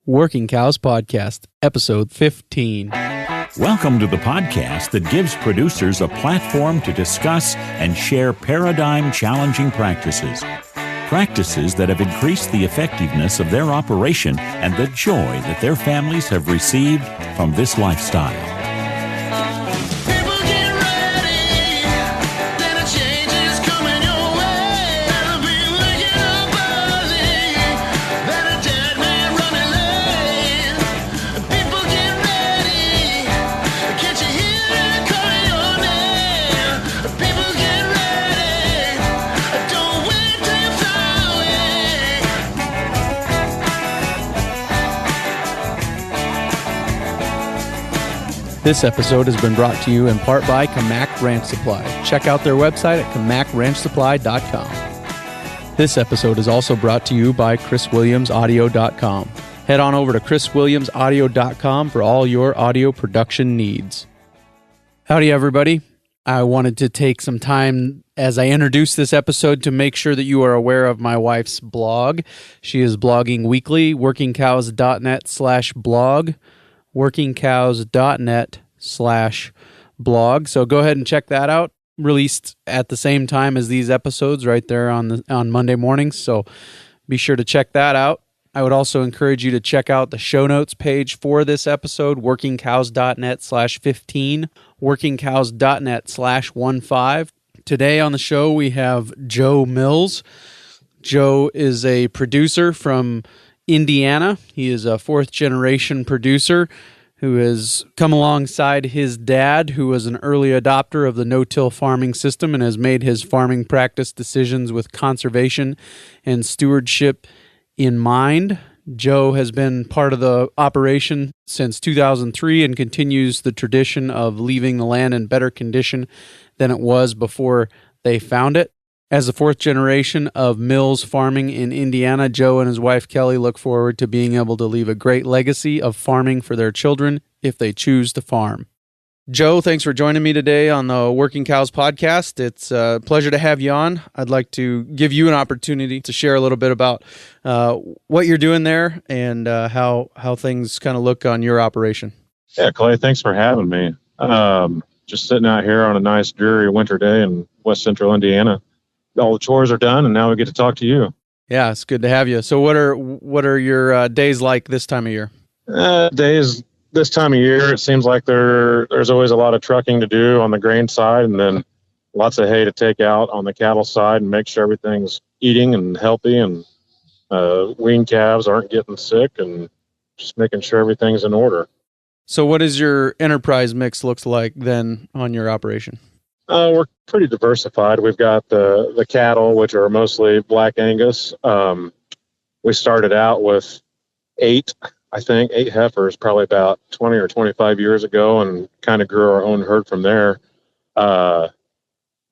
Working Cows Podcast, Episode 15. Welcome to the podcast that gives producers a platform to discuss and share paradigm-challenging practices. Practices that have increased the effectiveness of their operation and the joy that their families have received from this lifestyle. This episode has been brought to you in part by Kamac Ranch Supply. Check out their website at kamacranchsupply.com. This episode is also brought to you by chriswilliamsaudio.com. Head on over to chriswilliamsaudio.com for all your audio production needs. Howdy, everybody. I wanted to take some time as I introduce this episode to make sure that you are aware of my wife's blog. She is blogging weekly, workingcows.net/blog. workingcows.net/blog. So go ahead and check that out. Released at the same time as these episodes right there on Monday mornings. So be sure to check that out. I would also encourage you to check out the show notes page for this episode, workingcows.net/15, workingcows.net/15. Today on the show, we have Joe Mills. Joe is a producer from Indiana. He is a fourth-generation producer who has come alongside his dad, who was an early adopter of the no-till farming system and has made his farming practice decisions with conservation and stewardship in mind. Joe has been part of the operation since 2003 and continues the tradition of leaving the land in better condition than it was before they found it. As the fourth generation of Mills farming in Indiana, Joe and his wife Kelly look forward to being able to leave a great legacy of farming for their children if they choose to farm. Joe, thanks for joining me today on the Working Cows podcast. It's a pleasure to have you on. I'd like to give you an opportunity to share a little bit about what you're doing there and how things kind of look on your operation. Yeah, Clay, thanks for having me. Just sitting out here on a nice, dreary winter day in west central Indiana. All the chores are done, and now we get to talk to you. Yeah, it's good to have you. So what are your days like this time of year? Days this time of year, it seems like there's always a lot of trucking to do on the grain side, and then lots of hay to take out on the cattle side and make sure everything's eating and healthy, and wean calves aren't getting sick, and just making sure everything's in order. So what does your enterprise mix looks like then on your operation? We're pretty diversified. We've got the cattle, which are mostly Black Angus. We started out with eight heifers, probably about 20 or 25 years ago, and kind of grew our own herd from there.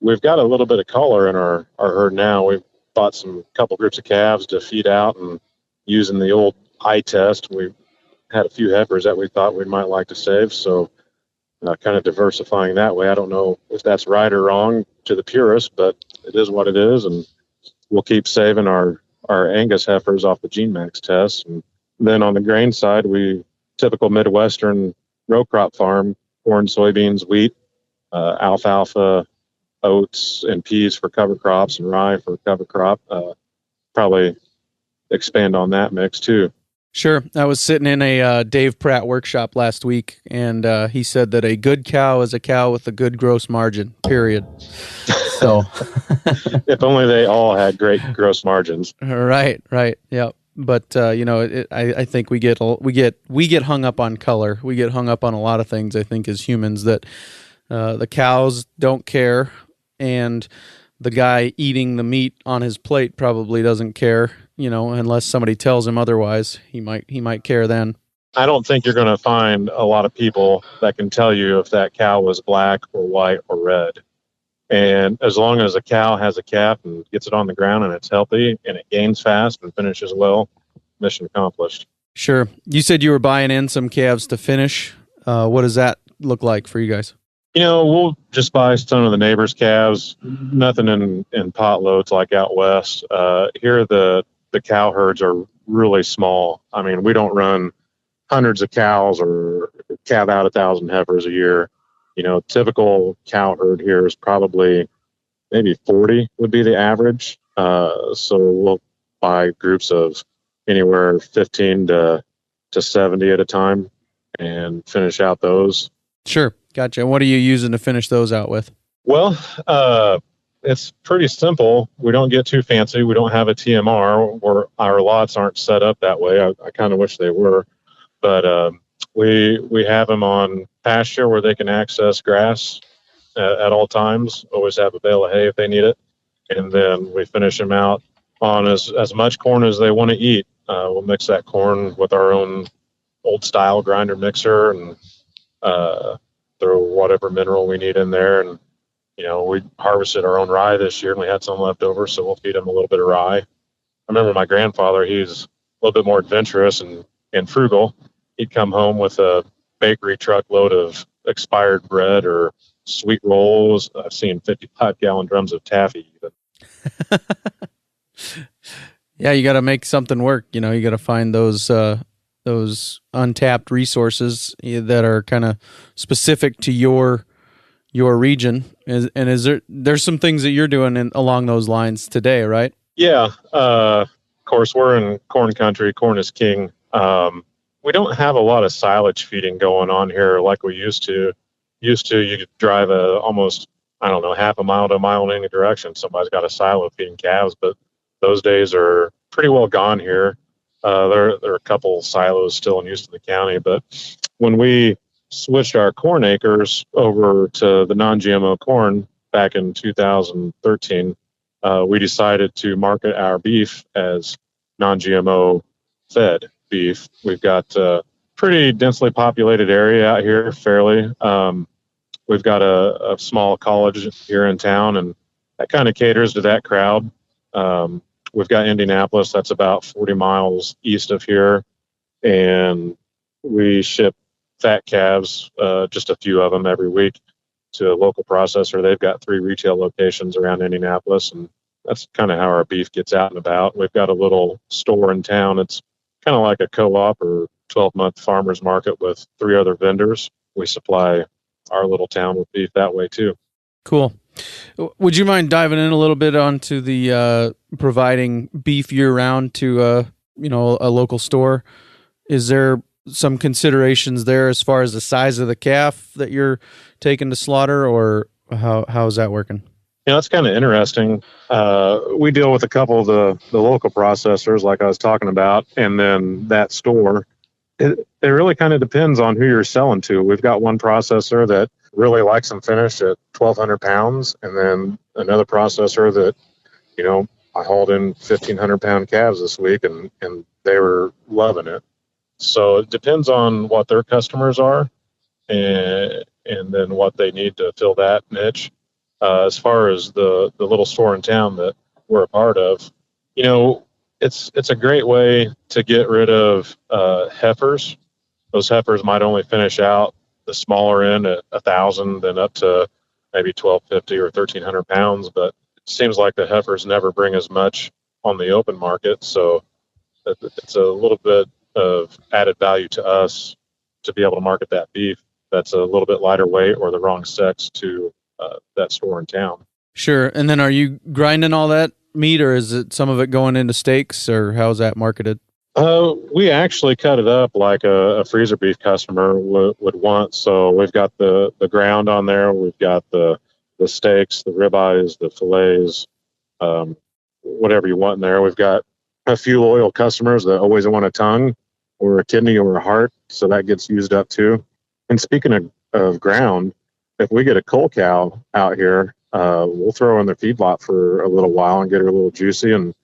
We've got a little bit of color in our herd now. We've bought couple groups of calves to feed out, and using the old eye test, we had a few heifers that we thought we might like to save. So kind of diversifying that way. I don't know if that's right or wrong to the purist, but it is what it is, and we'll keep saving our Angus heifers off the GeneMax test. And then on the grain side, typical Midwestern row crop farm, corn, soybeans, wheat, alfalfa, oats, and peas for cover crops, and rye for cover crop. Probably expand on that mix too. Sure. I was sitting in a Dave Pratt workshop last week, and he said that a good cow is a cow with a good gross margin, period. So, if only they all had great gross margins. Right. Yeah. But I think we get hung up on color. We get hung up on a lot of things. I think as humans that the cows don't care, and the guy eating the meat on his plate probably doesn't care. Unless somebody tells him otherwise, he might care then. I don't think you're going to find a lot of people that can tell you if that cow was black or white or red. And as long as a cow has a calf and gets it on the ground and it's healthy and it gains fast and finishes well, mission accomplished. Sure. You said you were buying in some calves to finish. What does that look like for you guys? We'll just buy some of the neighbors' calves, nothing in pot loads like out west. Here the cow herds are really small. I mean, we don't run hundreds of cows or calve out 1,000 heifers a year. Typical cow herd here is probably maybe 40 would be the average. So we'll buy groups of anywhere 15 to 70 at a time and finish out those. Sure. Gotcha. And what are you using to finish those out with? Well, it's pretty simple. We don't get too fancy. We don't have a TMR, or our lots aren't set up that way. I kind of wish they were, but we have them on pasture where they can access grass at all times. Always have a bale of hay if they need it, and then we finish them out on as much corn as they want to eat. We'll mix that corn with our own old style grinder mixer and throw whatever mineral we need in there. And we harvested our own rye this year and we had some left over, so we'll feed them a little bit of rye. I remember my grandfather, he's a little bit more adventurous and frugal. He'd come home with a bakery truckload of expired bread or sweet rolls. I've seen 55-gallon drums of taffy even. Yeah, you got to make something work. You got to find those untapped resources that are kind of specific to your region. There's some things that you're doing along those lines today, right? Yeah. Of course, we're in corn country. Corn is king. We don't have a lot of silage feeding going on here like we used to. You could drive almost, half a mile to a mile in any direction. Somebody's got a silo feeding calves, but those days are pretty well gone here. There are a couple silos still in Houston County, but when we switched our corn acres over to the non-GMO corn back in 2013, we decided to market our beef as non-GMO fed beef. We've got a pretty densely populated area out here, fairly. We've got a small college here in town, and that kind of caters to that crowd. We've got Indianapolis, that's about 40 miles east of here, and we ship fat calves, just a few of them every week, to a local processor. They've got 3 retail locations around Indianapolis, and that's kind of how our beef gets out and about. We've got a little store in town. It's kind of like a co-op or 12-month farmers market with 3 other vendors. We supply our little town with beef that way too. Cool. Would you mind diving in a little bit onto the providing beef year-round to a local store? Is there some considerations there as far as the size of the calf that you're taking to slaughter, or how is that working? It's kind of interesting. We deal with a couple of the local processors, like I was talking about, and then that store. It really kind of depends on who you're selling to. We've got one processor that really likes them finished at 1,200 pounds, and then another processor that, I hauled in 1,500-pound calves this week, and they were loving it. So it depends on what their customers are, and then what they need to fill that niche. As far as the little store in town that we're a part of, it's a great way to get rid of heifers. Those heifers might only finish out the smaller end at 1,000, then up to maybe 1,250 or 1,300 pounds. But it seems like the heifers never bring as much on the open market. So it's a little bit of added value to us to be able to market that beef that's a little bit lighter weight or the wrong sex to that store in town. Sure. And then are you grinding all that meat, or is it some of it going into steaks, or how's that marketed? We actually cut it up like a freezer beef customer would want. So we've got the ground on there. We've got the steaks, the ribeyes, the fillets, whatever you want in there. We've got a few loyal customers that always want a tongue or a kidney or a heart. So that gets used up too. And speaking of ground, if we get a cull cow out here, we'll throw her in the feedlot for a little while and get her a little juicy, and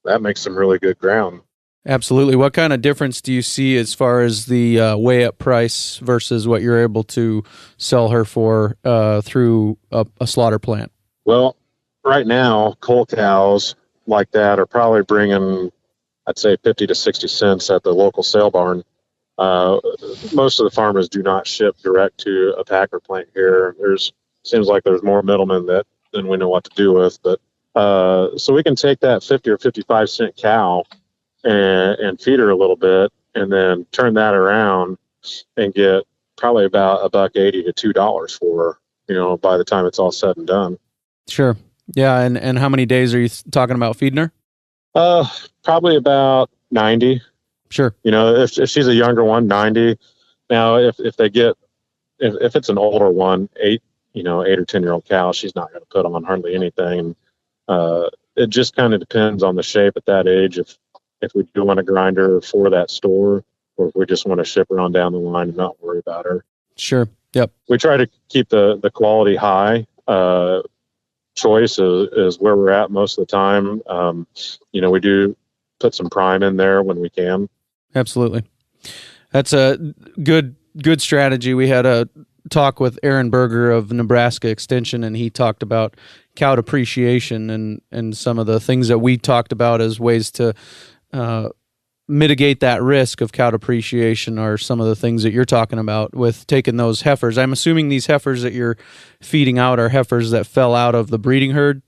that makes some really good ground. Absolutely. What kind of difference do you see as far as the weigh-up price versus what you're able to sell her for through a slaughter plant? Well, right now, cull cows like that are probably bringing, I'd say, 50 to 60 cents at the local sale barn. Most of the farmers do not ship direct to a packer plant here. Seems like there's more middlemen than we know what to do with. But so we can take that 50 or 55 cent cow and feed her a little bit, and then turn that around and get probably about $1.80 to $2 for her, by the time it's all said and done. Sure. Yeah. And how many days are you talking about feeding her? Probably about 90. Sure. If she's a younger one, 90. Now, if it's an older one, 8 or 10-year-old cow, she's not going to put on hardly anything. It just kind of depends on the shape at that age. If we do want to grind her for that store, or if we just want to ship her on down the line and not worry about her. Sure. Yep. We try to keep the quality high. Choice is where we're at most of the time. We do put some prime in there when we can. Absolutely. That's a good strategy. We had a talk with Aaron Berger of Nebraska Extension, and he talked about cow depreciation and some of the things that we talked about as ways to mitigate that risk of cow depreciation are some of the things that you're talking about with taking those heifers. I'm assuming these heifers that you're feeding out are heifers that fell out of the breeding herd,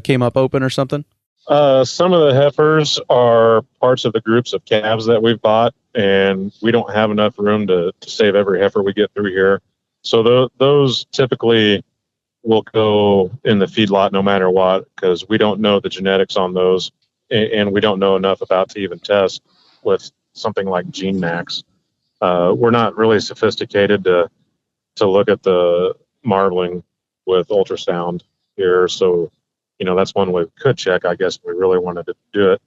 came up open or something? Some of the heifers are parts of the groups of calves that we've bought, and we don't have enough room to save every heifer we get through here. So those typically will go in the feedlot no matter what, because we don't know the genetics on those, and we don't know enough about to even test with something like GeneMax. We're not really sophisticated to look at the marbling with ultrasound here, so that's one we could check, I guess, if we really wanted to do it.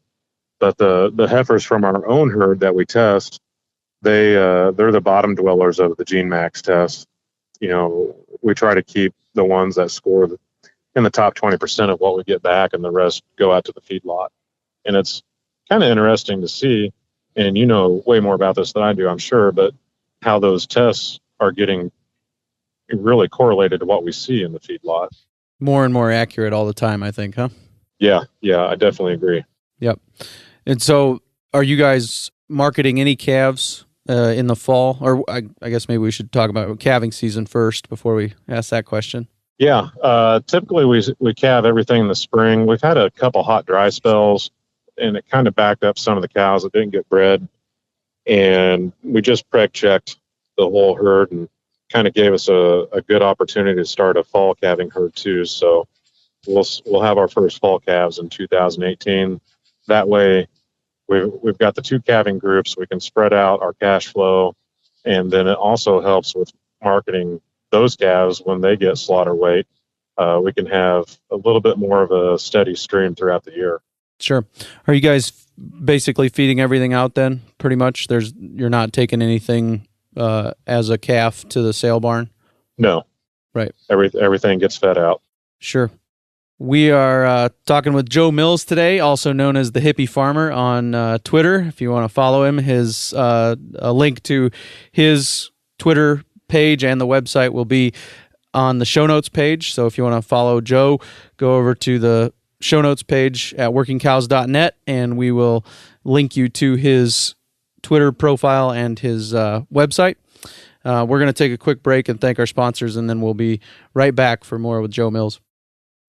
But the heifers from our own herd that we test, they're the bottom dwellers of the GeneMax test. We try to keep the ones that score in the top 20% of what we get back, and the rest go out to the feedlot. And it's kind of interesting to see, and you know way more about this than I do, I'm sure, but how those tests are getting really correlated to what we see in the feedlot. More and more accurate all the time, I think, huh? Yeah, I definitely agree. Yep. And so are you guys marketing any calves in the fall? Or I guess maybe we should talk about calving season first before we ask that question. Yeah, typically we calve everything in the spring. We've had a couple hot, dry spells, and it kind of backed up some of the cows that didn't get bred. And we just preg checked the whole herd and kind of gave us a good opportunity to start a fall calving herd too. So we'll have our first fall calves in 2018. That way we've got the two calving groups. We can spread out our cash flow, and then it also helps with marketing those calves when they get slaughter weight. We can have a little bit more of a steady stream throughout the year. Sure. Are you guys basically feeding everything out then? Pretty much. You're not taking anything as a calf to the sale barn? No. Right. Everything gets fed out. Sure. We are talking with Joe Mills today, also known as the Hippie Farmer on Twitter. If you want to follow him, his a link to his Twitter page and the website will be on the show notes page. So if you want to follow Joe, go over to the show notes page at workingcows.net, and we will link you to his Twitter profile and his website. We're going to take a quick break and thank our sponsors, and then we'll be right back for more with Joe Mills.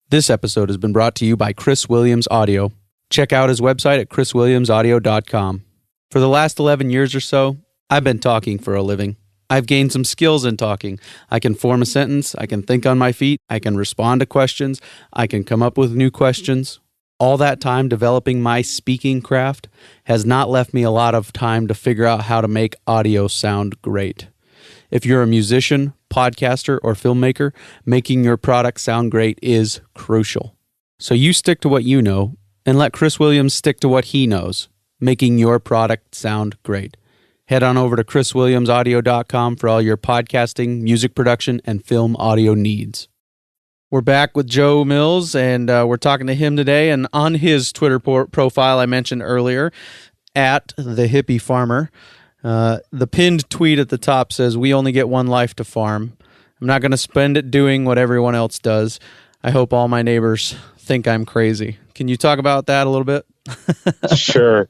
This episode has been brought to you by Chris Williams Audio. Check out his website at chriswilliamsaudio.com. For the last 11 years or so, I've been talking for a living. I've gained some skills in talking. I can form a sentence, I can think on my feet, I can respond to questions, I can come up with new questions. All that time developing my speaking craft has not left me a lot of time to figure out how to make audio sound great. If you're a musician, podcaster, or filmmaker, making your product sound great is crucial. So you stick to what you know, and let Chris Williams stick to what he knows, making your product sound great. Head on over to chriswilliamsaudio.com for all your podcasting, music production, and film audio needs. We're back with Joe Mills, and we're talking to him today. And on his Twitter profile I mentioned earlier, at the Hippie Farmer, the pinned tweet at the top says, "We only get one life to farm. I'm not going to spend it doing what everyone else does. I hope all my neighbors think I'm crazy." Can you talk about that a little bit? Sure.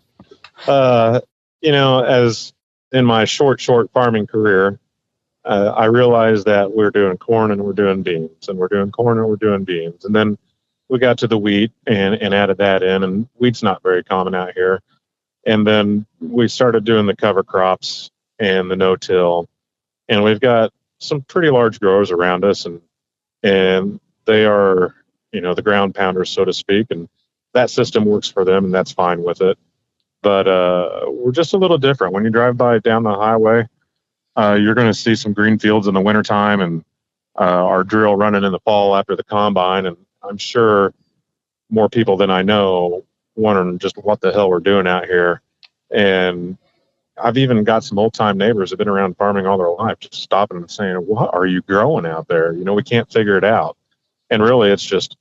As in my short farming career, I realized that we're doing corn and we're doing beans, and we're doing corn and we're doing beans. And then we got to the wheat and added that in, and wheat's not very common out here. And then we started doing the cover crops and the no-till. And we've got some pretty large growers around us, and they are, the ground pounders, so to speak. And that system works for them, and that's fine with it. But we're just a little different. When you drive by down the highway, you're going to see some green fields in the wintertime and our drill running in the fall after the combine. And I'm sure more people than I know wondering just what the hell we're doing out here. And I've even got some old-time neighbors who've been around farming all their life just stopping and saying, what are you growing out there? We can't figure it out. And really, it's just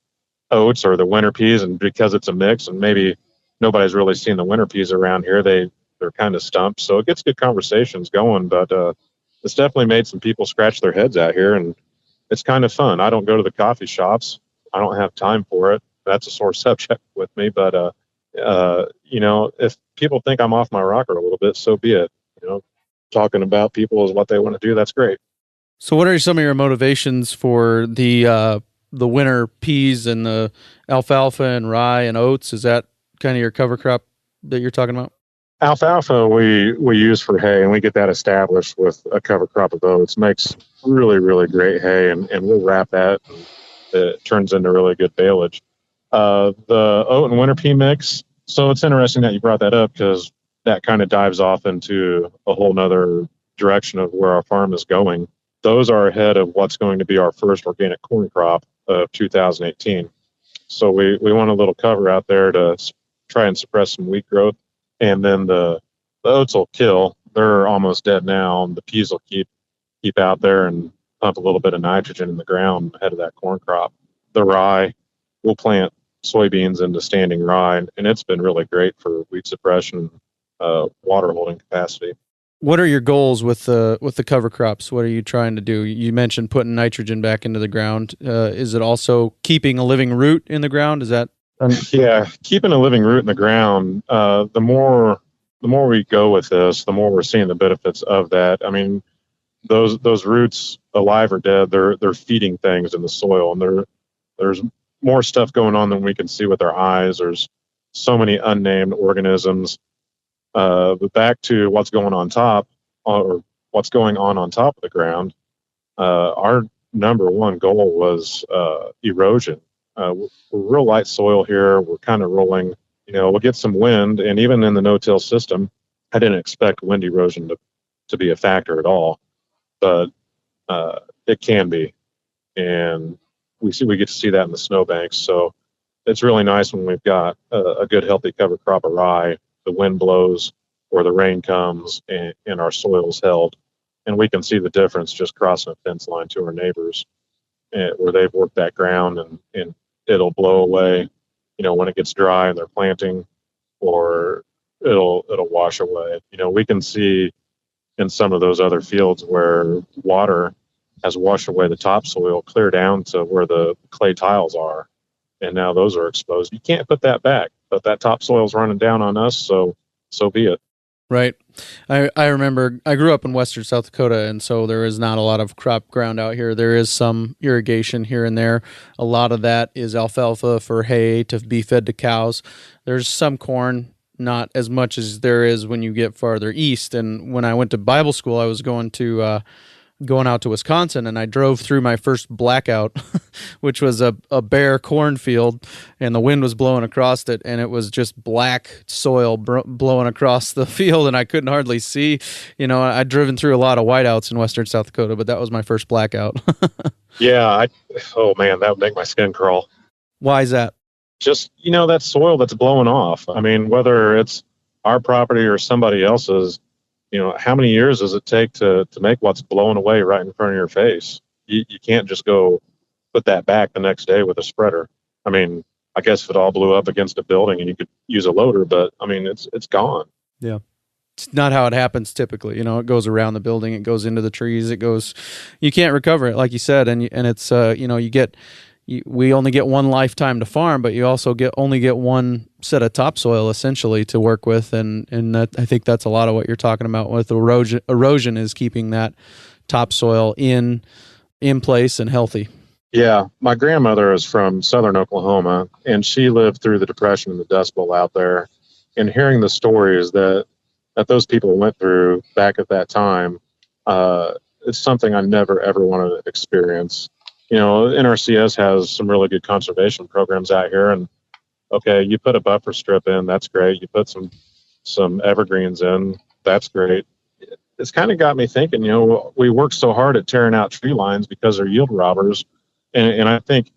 oats or the winter peas, and because it's a mix, and maybe nobody's really seen the winter peas around here, they're kind of stumped. So it gets good conversations going, but it's definitely made some people scratch their heads out here, and it's kind of fun. I don't go to the coffee shops. I don't have time for it. That's a sore subject with me, but if people think I'm off my rocker a little bit, so be it. Talking about people is what they want to do. That's great. So what are some of your motivations for the winter peas and the alfalfa and rye and oats? Is that kind of your cover crop that you're talking about? Alfalfa we use for hay, and we get that established with a cover crop of oats. Makes really, really great hay, and we'll wrap that, and it turns into really good baleage. The oat and winter pea mix, so it's interesting that you brought that up, because that kind of dives off into a whole nother direction of where our farm is going. Those are ahead of what's going to be our first organic corn crop of 2018. So we want a little cover out there to try and suppress some weed growth. And then the oats will kill. They're almost dead now. The peas will keep out there and pump a little bit of nitrogen in the ground ahead of that corn crop. The rye, we'll plant soybeans into standing rye, and it's been really great for weed suppression, water holding capacity. What are your goals with the cover crops? What are you trying to do? You mentioned putting nitrogen back into the ground. Is it also keeping a living root in the ground? Is that? Yeah, keeping a living root in the ground. The more we go with this, the more we're seeing the benefits of that. I mean, those roots, alive or dead, they're feeding things in the soil, and there's more stuff going on than we can see with our eyes. There's so many unnamed organisms. But back to what's going on top, or what's going on top of the ground, our number one goal was erosion. We're real light soil here. We're kind of rolling. We'll get some wind, and even in the no-till system, I didn't expect wind erosion to be a factor at all, but it can be, and we get to see that in the snowbanks. So it's really nice when we've got a good, healthy cover crop of rye. The wind blows or the rain comes, and our soil's held, and we can see the difference just crossing a fence line to our neighbors, where they've worked that ground, and it'll blow away, when it gets dry and they're planting, or it'll wash away. We can see in some of those other fields where water has washed away the topsoil clear down to where the clay tiles are, and now those are exposed. You can't put that back, but that topsoil's running down on us, so be it. Right. I remember I grew up in western South Dakota, and so there is not a lot of crop ground out here. There is some irrigation here and there. A lot of that is alfalfa for hay to be fed to cows. There's some corn, not as much as there is when you get farther east. And when I went to Bible school, I was going out to Wisconsin, and I drove through my first blackout, which was a bare cornfield, and the wind was blowing across it, and it was just black soil blowing across the field, and I couldn't hardly see. I'd driven through a lot of whiteouts in western South Dakota, but that was my first blackout. Yeah, oh man, that would make my skin crawl. Why is that? Just, that soil that's blowing off. I mean, whether it's our property or somebody else's, how many years does it take to make what's blowing away right in front of your face? You can't just go put that back the next day with a spreader. I mean, I guess if it all blew up against a building and you could use a loader, but I mean, it's gone. Yeah. It's not how it happens typically. It goes around the building, it goes into the trees, you can't recover it, like you said. And it's, we only get one lifetime to farm, but you also only get one set of topsoil essentially to work with, and that, I think that's a lot of what you're talking about with erosion. Erosion is keeping that topsoil in place and healthy. Yeah, my grandmother is from southern Oklahoma, and she lived through the Depression and the Dust Bowl out there, and hearing the stories that those people went through back at that time, it's something I never ever want to experience. NRCS has some really good conservation programs out here, and okay, you put a buffer strip in, that's great. You put some evergreens in, that's great. It's kind of got me thinking, we work so hard at tearing out tree lines because they're yield robbers. And I think,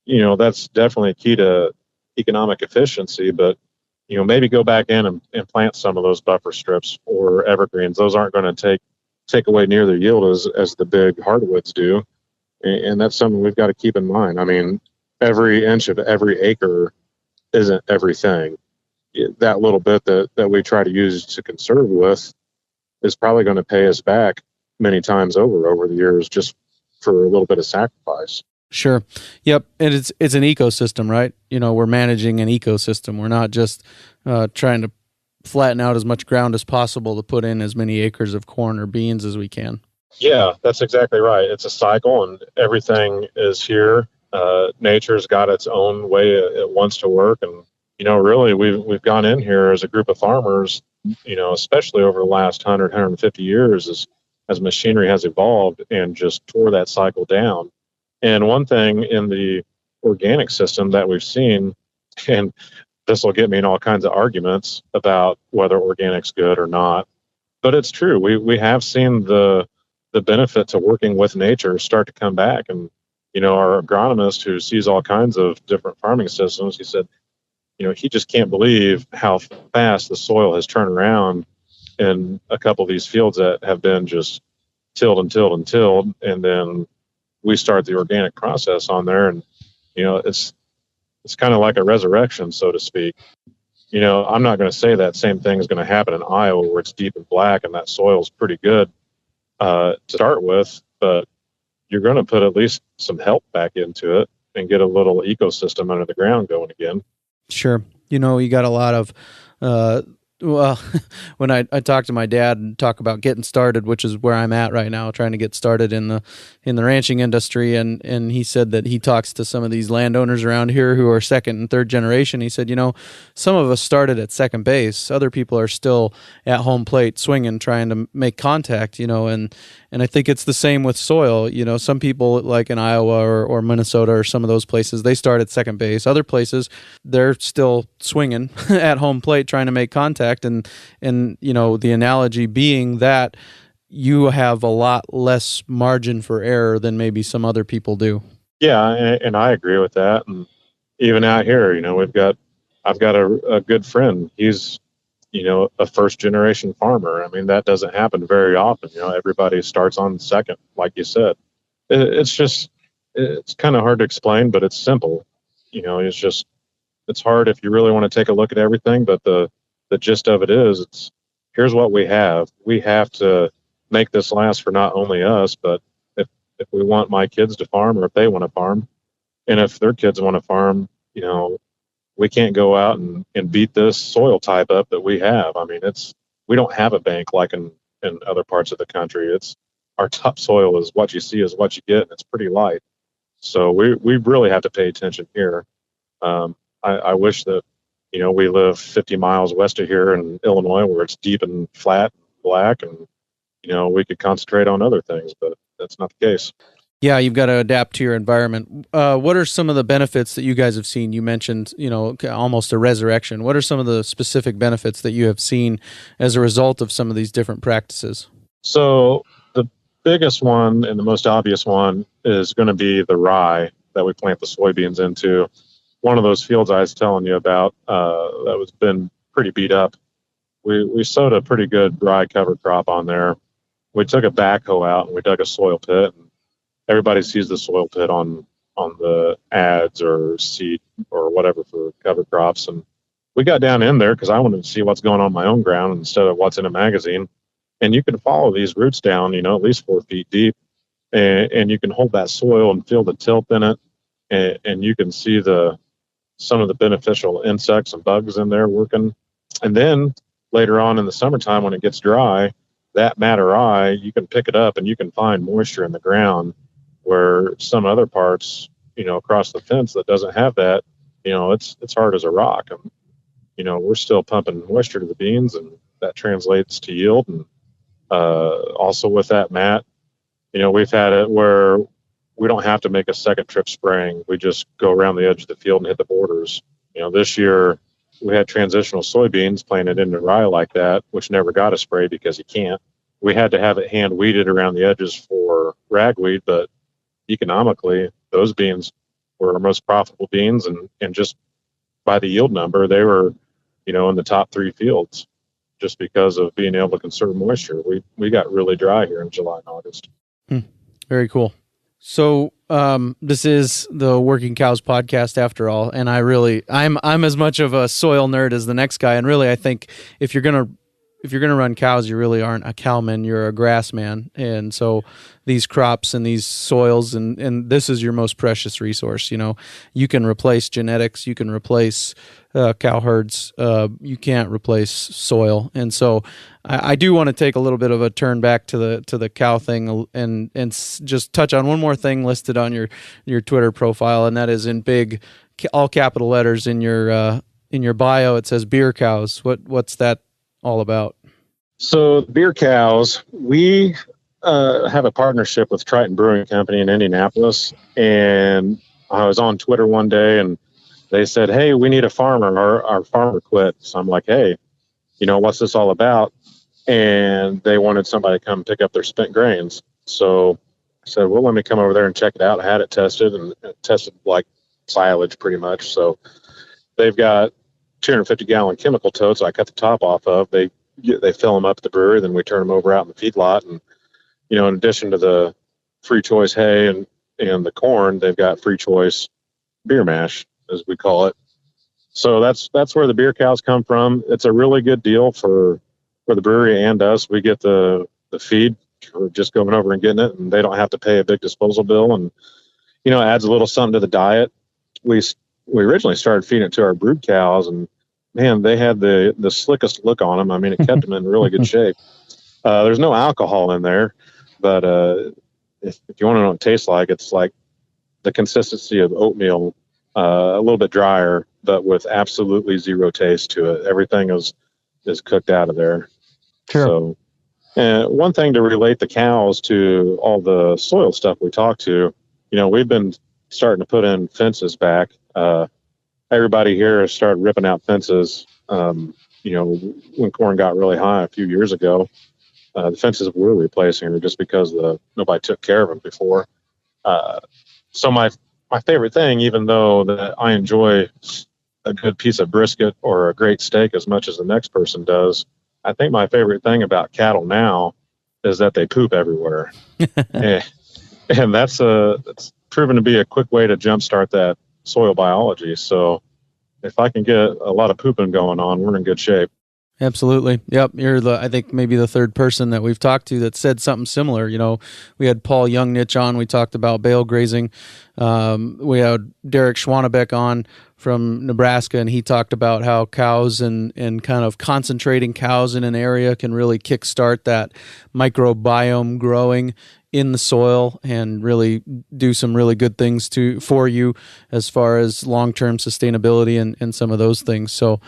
that's definitely a key to economic efficiency, but, maybe go back in and plant some of those buffer strips or evergreens. Those aren't going to take away near their yield as the big hardwoods do. And that's something we've got to keep in mind. I mean, every inch of every acre isn't everything. That little bit that we try to use to conserve with is probably going to pay us back many times over the years just for a little bit of sacrifice. Sure. Yep. And it's an ecosystem, right? We're managing an ecosystem. We're not just trying to flatten out as much ground as possible to put in as many acres of corn or beans as we can. Yeah, that's exactly right. It's a cycle, and everything is here. Nature's got its own way it wants to work, and really we've gone in here as a group of farmers, especially over the last 150 years as machinery has evolved and just tore that cycle down. And one thing in the organic system that we've seen, and this will get me in all kinds of arguments about whether organic's good or not, but it's true. We have seen the benefit to working with nature start to come back. And our agronomist, who sees all kinds of different farming systems, he said, he just can't believe how fast the soil has turned around in a couple of these fields that have been just tilled and tilled and tilled. And then we start the organic process on there. And, it's kind of like a resurrection, so to speak. I'm not going to say that same thing is going to happen in Iowa where it's deep and black and that soil is pretty good to start with, but you're going to put at least some help back into it and get a little ecosystem under the ground going again. Sure. You got a lot of, when I talk to my dad and talk about getting started, which is where I'm at right now, trying to get started in the ranching industry, and he said that he talks to some of these landowners around here who are second and third generation. He said, some of us started at second base. Other people are still at home plate swinging, trying to make contact, and I think it's the same with soil. Some people like in Iowa or Minnesota or some of those places, they start at second base. Other places, they're still swinging at home plate, trying to make contact. And the analogy being that you have a lot less margin for error than maybe some other people do. Yeah, and I agree with that. And even out here, I've got a good friend. He's, a first generation farmer. I mean, that doesn't happen very often. Everybody starts on second, like you said. It's kind of hard to explain, but it's simple. It's hard if you really want to take a look at everything, but the gist of it is, here's what we have. We have to make this last for not only us, but if we want my kids to farm, or if they want to farm, and if their kids want to farm, we can't go out and beat this soil type up that we have. I mean, we don't have a bank like in other parts of the country. Our topsoil is what you see is what you get, and it's pretty light. So we really have to pay attention here. I wish that we live 50 miles west of here in Illinois, where it's deep and flat and black, and we could concentrate on other things, but that's not the case. Yeah, you've got to adapt to your environment. What are some of the benefits that you guys have seen? You mentioned, almost a resurrection. What are some of the specific benefits that you have seen as a result of some of these different practices? So the biggest one and the most obvious one is going to be the rye that we plant the soybeans into. One of those fields I was telling you about that was been pretty beat up. We sowed a pretty good rye cover crop on there. We took a backhoe out and we dug a soil pit. And everybody sees the soil pit on the ads or seed or whatever for cover crops. And we got down in there because I wanted to see what's going on my own ground instead of what's in a magazine. And you can follow these roots down, at least 4 feet deep. And you can hold that soil and feel the tilth in it. And you can see some of the beneficial insects and bugs in there working. And then later on in the summertime, when it gets dry, that madder rye, you can pick it up and you can find moisture in the ground, where some other parts, across the fence that doesn't have that, it's hard as a rock. we're still pumping moisture to the beans, and that translates to yield. And also with that, Matt, we've had it where we don't have to make a second trip spraying. We just go around the edge of the field and hit the borders. This year we had transitional soybeans planted into rye like that, which never got a spray because you can't. We had to have it hand weeded around the edges for ragweed, but economically, those beans were our most profitable beans, and just by the yield number, they were, in the top 3 fields, just because of being able to conserve moisture. We got really dry here in July and August. Very cool. So this is the Working Cows podcast after all, and I'm as much of a soil nerd as the next guy, and really I think if you're gonna run cows, you really aren't a cowman, you're a grass man. And so these crops and these soils, and this is your most precious resource. You can replace genetics, you can replace cow herds, you can't replace soil. And so I do want to take a little bit of a turn back to the cow thing and just touch on one more thing listed on your Twitter profile, and that is in big all capital letters in your bio. It says beer cows. What's that all about? So beer cows, we have a partnership with Triton Brewing Company in Indianapolis, and I was on Twitter one day and they said, "Hey, we need a farmer. Our farmer quit." So I'm like, "Hey, what's this all about?" And they wanted somebody to come pick up their spent grains. So I said, "Well, let me come over there and check it out." I had it tested, and it tested like silage pretty much. So they've got 250-gallon chemical totes I cut the top off of. They fill them up at the brewery, then we turn them over out in the feedlot. And, in addition to the free choice hay and the corn, they've got free choice beer mash, as we call it. So that's where the beer cows come from. It's a really good deal for the brewery and us. We get the feed for just going over and getting it, and they don't have to pay a big disposal bill. And, it adds a little something to the diet. We originally started feeding it to our brood cows, and man, they had the slickest look on them. I mean, it kept them in really good shape. There's no alcohol in there, but if you want to know what it tastes like, it's like the consistency of oatmeal, a little bit drier, but with absolutely zero taste to it. Everything is cooked out of there. Sure. So, one thing to relate the cows to all the soil stuff we talked to, we've been starting to put in fences back. Everybody here has started ripping out fences. When corn got really high a few years ago, the fences we're replacing are just because nobody took care of them before. So my favorite thing, even though that I enjoy a good piece of brisket or a great steak as much as the next person does, I think my favorite thing about cattle now is that they poop everywhere. And that's proven to be a quick way to jumpstart that soil biology. So if I can get a lot of pooping going on, we're in good shape. Absolutely. Yep. You're I think maybe the third person that we've talked to that said something similar. We had Paul Youngnich on. We talked about bale grazing. We had Derek Schwanebeck on from Nebraska, and he talked about how cows and kind of concentrating cows in an area can really kickstart that microbiome growing in the soil and really do some really good things for you as far as long-term sustainability and some of those things. So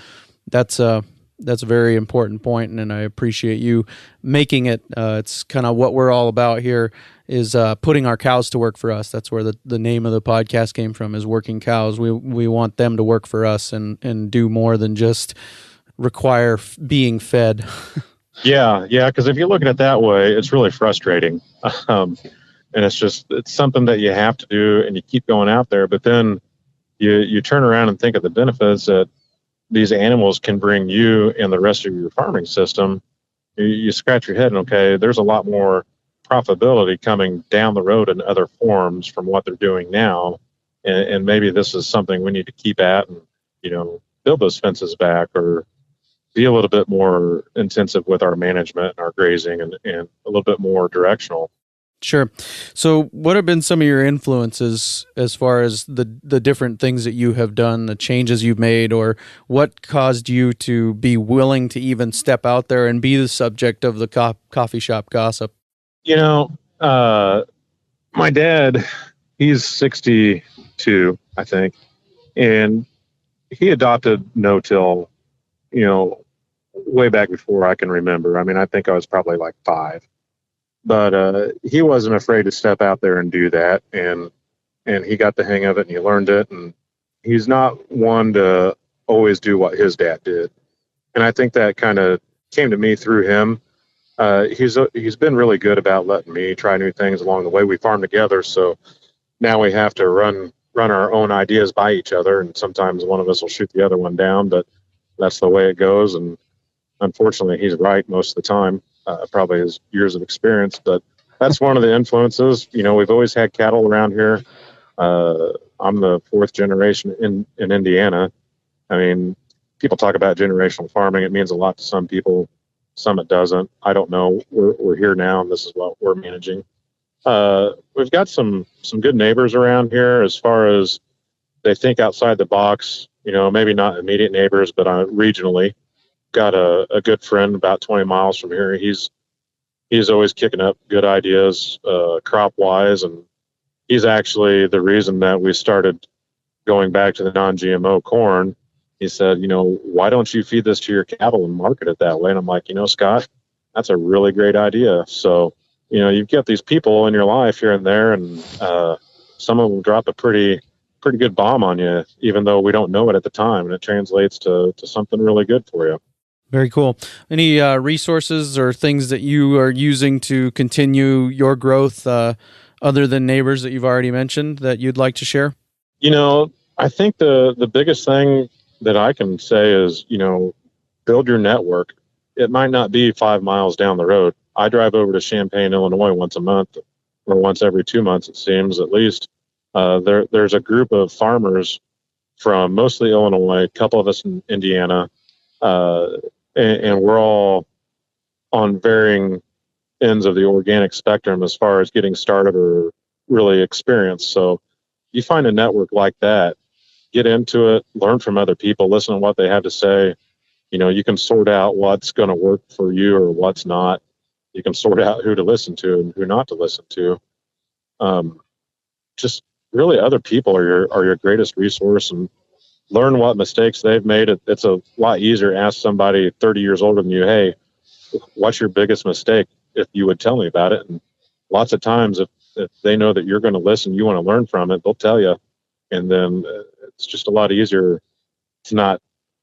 that's a very important point, and I appreciate you making it. It's kind of what we're all about here is putting our cows to work for us. That's where the name of the podcast came from, is Working Cows. We want them to work for us and do more than just require being fed. Yeah, because if you look at it that way, it's really frustrating. And it's something that you have to do, and you keep going out there, but then you turn around and think of the benefits that these animals can bring you and the rest of your farming system. You scratch your head and, okay, there's a lot more profitability coming down the road in other forms from what they're doing now. And maybe this is something we need to keep at and, build those fences back or be a little bit more intensive with our management and our grazing and a little bit more directional. Sure. So what have been some of your influences as far as the different things that you have done, the changes you've made, or what caused you to be willing to even step out there and be the subject of the coffee shop gossip? My dad, he's 62, I think, and he adopted no-till way back before I can remember. I mean, I think I was probably like 5, but he wasn't afraid to step out there and do that. And he got the hang of it and he learned it. And he's not one to always do what his dad did. And I think that kind of came to me through him. He's been really good about letting me try new things along the way. We farm together, so now we have to run our own ideas by each other, and sometimes one of us will shoot the other one down, but that's the way it goes. And unfortunately, he's right most of the time, probably his years of experience, but that's one of the influences. We've always had cattle around here. I'm the 4th generation in Indiana. I mean, people talk about generational farming. It means a lot to some people. Some it doesn't. I don't know. We're here now, and this is what we're managing. We've got some good neighbors around here as far as they think outside the box. Maybe not immediate neighbors, but regionally. Got a good friend about 20 miles from here. He's always kicking up good ideas crop wise, and he's actually the reason that we started going back to the non-GMO corn. He said, why don't you feed this to your cattle and market it that way? And I'm like, Scott, that's a really great idea. So, you've got these people in your life here and there, and some of them drop a pretty good bomb on you, even though we don't know it at the time, and it translates to something really good for you. Very cool. Any resources or things that you are using to continue your growth other than neighbors that you've already mentioned that you'd like to share? I think the biggest thing that I can say is, build your network. It might not be 5 miles down the road. I drive over to Champaign, Illinois once a month, or once every 2 months, it seems, at least. There's a group of farmers from mostly Illinois, a couple of us in Indiana, and we're all on varying ends of the organic spectrum as far as getting started or really experienced. So you find a network like that, get into it, learn from other people, listen to what they have to say. You can sort out what's going to work for you or what's not. You can sort out who to listen to and who not to listen to. Just really, other people are your greatest resource, and learn what mistakes they've made. It's a lot easier to ask somebody 30 years older than you, hey, what's your biggest mistake? If you would tell me about it. And lots of times, if they know that you're going to listen, you want to learn from it, they'll tell you. And then it's just a lot easier to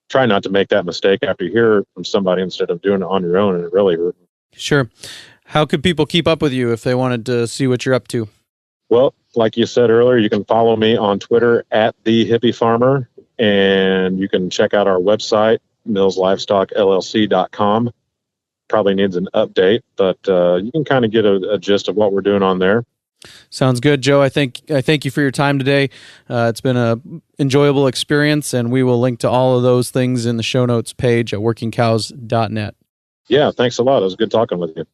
try not to make that mistake after you hear from somebody instead of doing it on your own and it really hurt. Sure. How could people keep up with you if they wanted to see what you're up to? Well, like you said earlier, you can follow me on Twitter at The Hippie Farmer, and you can check out our website, millslivestocllc.com. Probably needs an update, but you can kind of get a gist of what we're doing on there. Sounds good, Joe. I thank you for your time today. It's been an enjoyable experience, and we will link to all of those things in the show notes page at workingcows.net. Yeah, thanks a lot. It was good talking with you.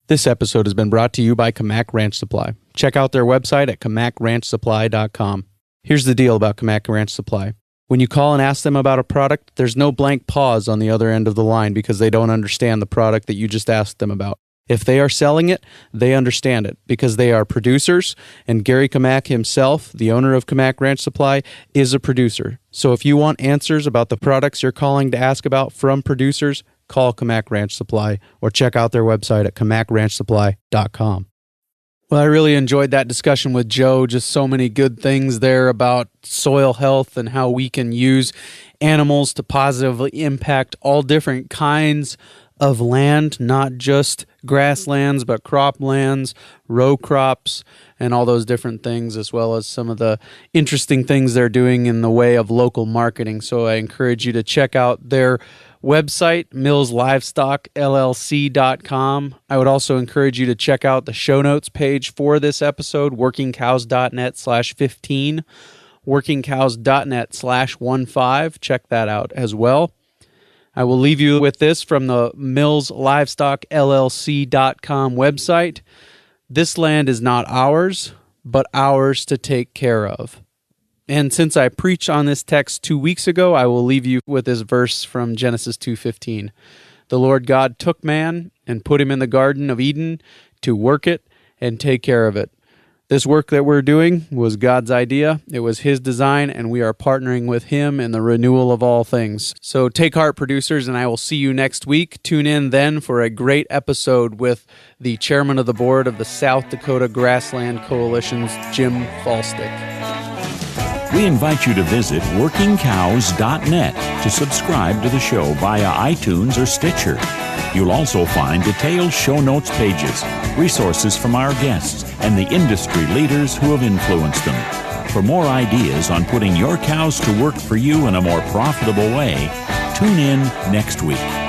This episode has been brought to you by Kamak Ranch Supply. Check out their website at kamakranchsupply.com. Here's the deal about Kamak Ranch Supply. When you call and ask them about a product, there's no blank pause on the other end of the line because they don't understand the product that you just asked them about. If they are selling it, they understand it because they are producers, and Gary Kamak himself, the owner of Kamak Ranch Supply, is a producer. So if you want answers about the products you're calling to ask about from producers, call Kamak Ranch Supply or check out their website at kamakranchsupply.com. Well, I really enjoyed that discussion with Joe. Just so many good things there about soil health and how we can use animals to positively impact all different kinds of land, not just grasslands, but croplands, row crops, and all those different things, as well as some of the interesting things they're doing in the way of local marketing. So I encourage you to check out their website, millslivestocllc.com. I would also encourage you to check out the show notes page for this episode, workingcows.net/15, workingcows.net/15. Check that out as well. I will leave you with this from the millslivestocllc.com website. This land is not ours, but ours to take care of. And since I preached on this text 2 weeks ago, I will leave you with this verse from Genesis 2:15. The Lord God took man and put him in the Garden of Eden to work it and take care of it. This work that we're doing was God's idea. It was His design, and we are partnering with Him in the renewal of all things. So take heart, producers, and I will see you next week. Tune in then for a great episode with the chairman of the board of the South Dakota Grassland Coalition's Jim Falstick. We invite you to visit workingcows.net to subscribe to the show via iTunes or Stitcher. You'll also find detailed show notes pages, resources from our guests, and the industry leaders who have influenced them. For more ideas on putting your cows to work for you in a more profitable way, tune in next week.